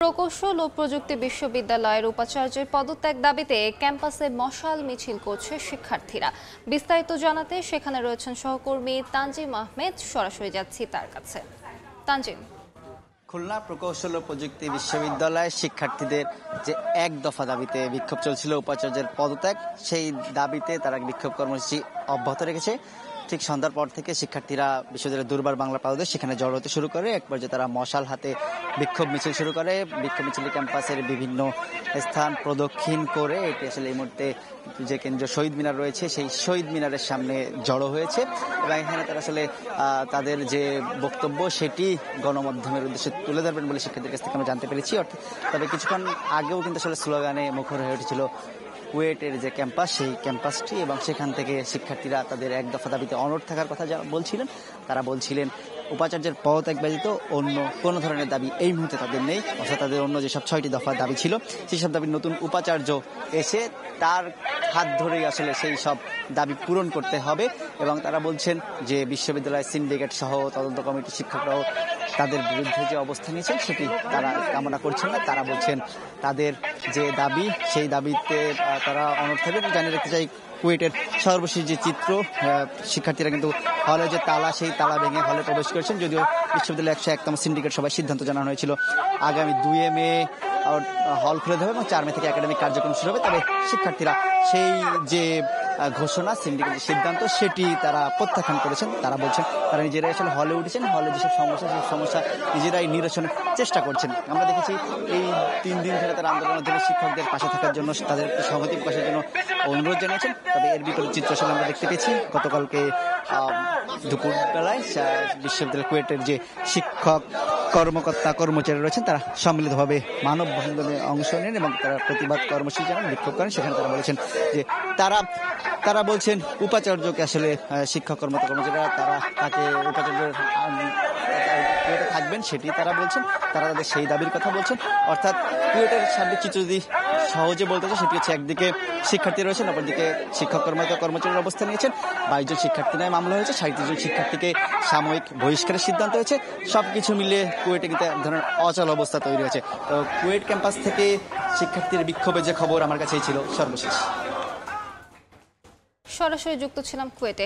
প্রকৌশল ও প্রযুক্তি বিশ্ববিদ্যালয়ের উপাচার্যের পদত্যাগ দাবিতে ক্যাম্পাসে মশাল মিছিল করছে শিক্ষার্থীরা। বিস্তারিত জানাতে সেখানে রয়েছেন সহকর্মী তানজিম আহমেদ। সরাসরি যাচ্ছি তার কাছে। তানজিম, খুলনা প্রকৌশল ও প্রযুক্তি বিশ্ববিদ্যালয়ের শিক্ষার্থীদের যে এক দফা দাবিতে বিক্ষোভ চলছিল উপাচার্যের পদত্যাগ, সেই দাবিতে তারা বিক্ষোভ কর্মসূচি অব্যাহত রেখেছে। ঠিক সন্ধ্যার পর থেকে শিক্ষার্থীরা বিশ্ববিদ্যালয়ের দুর্বার বাংলা পাদদেশ সেখানে জড়ো হতে শুরু করে। এক পর্যায়ে তারা মশাল হাতে বিক্ষোভ মিছিল শুরু করে। বিক্ষোভ মিছিল ক্যাম্পাসের বিভিন্ন স্থান প্রদক্ষিণ করে এটি আসলে এই মুহূর্তে যে কেন্দ্রীয় শহীদ মিনার রয়েছে সেই শহীদ মিনারের সামনে জড়ো হয়েছে এবং এখানে তারা আসলে তাদের যে বক্তব্য সেটি গণমাধ্যমের উদ্দেশ্যে তুলে ধরবেন বলে শিক্ষার্থীদের কাছ থেকে আমরা জানতে পেরেছি। তবে কিছুক্ষণ আগেও কিন্তু আসলে স্লোগানে মুখর হয়ে উঠেছিল কুয়েটের যে ক্যাম্পাস, সেই ক্যাম্পাসটি, এবং সেখান থেকে শিক্ষার্থীরা তাদের এক দফা দাবিতে অনড় থাকার কথা বলছিলেন। তারা বলছিলেন উপাচার্যের পদত্যাগ ব্যতীত অন্য কোনো ধরনের দাবি এই মুহূর্তে তাদের নেই। অর্থাৎ তাদের অন্য যেসব 6টি দফা দাবি ছিল সেই সব দাবির নতুন উপাচার্য এসে তার হাত ধরেই আসলে সেই সব দাবি পূরণ করতে হবে। এবং তারা বলছেন যে বিশ্ববিদ্যালয়ের সিন্ডিকেট সহ তদন্ত কমিটির শিক্ষকরাও তাদের বিরুদ্ধে যে অবস্থান নিয়েছেন সেটি তারা কামনা করছেন না। তারা বলছেন তাদের যে দাবি সেই দাবিতে তারা অনড় থাকবে। জানিয়ে রাখতে চাই, কুয়েটের সর্বশেষ যে চিত্র, শিক্ষার্থীরা কিন্তু হলে যে তালা, সেই তালা ভেঙে হলে প্রবেশ করেছেন। যদিও বিশ্ববিদ্যালয়ের 101তম সিন্ডিকেট সভায় সিদ্ধান্ত জানানো হয়েছিল আগামী 2 মে হল খুলে দেবে এবং 4 মে থেকে একাডেমিক কার্যক্রম শুরু হবে। তবে শিক্ষার্থীরা সেই যে ঘোষণা, সিন্ডিকেটের সিদ্ধান্ত, সেটি তারা প্রত্যাখ্যান করেছেন। তারা বলছেন তারা নিজেরাই আসলে হলে উঠেছেন, হলে যেসব সমস্যা সেই সমস্যা নিজেরাই নিরসনের চেষ্টা করছেন। আমরা দেখেছি এই 3 দিন ধরে তারা আন্দোলনের জন্য শিক্ষকদের পাশে থাকার জন্য, তাদের সংহতি প্রকাশের জন্য অনুরোধ জানিয়েছেন। তবে এর বিপরীত চিত্র আসলে আমরা দেখতে পেয়েছি গতকালকে দুপুরবেলায় বিশ্ববিদ্যালয় কুয়েটের যে শিক্ষক কর্মকর্তা কর্মচারী রয়েছেন তারা সম্মিলিতভাবে মানববন্ধনে অংশ নেন এবং তারা প্রতিবাদ কর্মসূচি জানান, বিক্ষোভ করেন। সেখানে তারা বলেছেন যে তারা বলছেন উপাচার্যকে আসলে শিক্ষক কর্মচারীরা তাকে উপাচার্যের কুয়েটে থাকবেন সেটি তারা বলছেন। তারা তাদের সেই দাবির কথা বলছেন। অর্থাৎ কুয়েটের সার্বিক চিত্র যদি সহজে বলতে চাই সেটি হচ্ছে, একদিকে শিক্ষার্থী রয়েছেন, অপরদিকে শিক্ষক কর্মচারীর অবস্থান নিয়েছেন। 22 জন শিক্ষার্থী নয় মামলা হয়েছে, 37 জন শিক্ষার্থীকে সাময়িক বহিষ্কারের সিদ্ধান্ত হয়েছে। সবকিছু মিলে কুয়েটে কিন্তু এক ধরনের অচল অবস্থা তৈরি হয়েছে। তো কুয়েট ক্যাম্পাস থেকে শিক্ষার্থীর বিক্ষোভের যে খবর আমার কাছেই ছিল সর্বশেষ। সরাসরি যুক্ত ছিলাম কুয়েটে।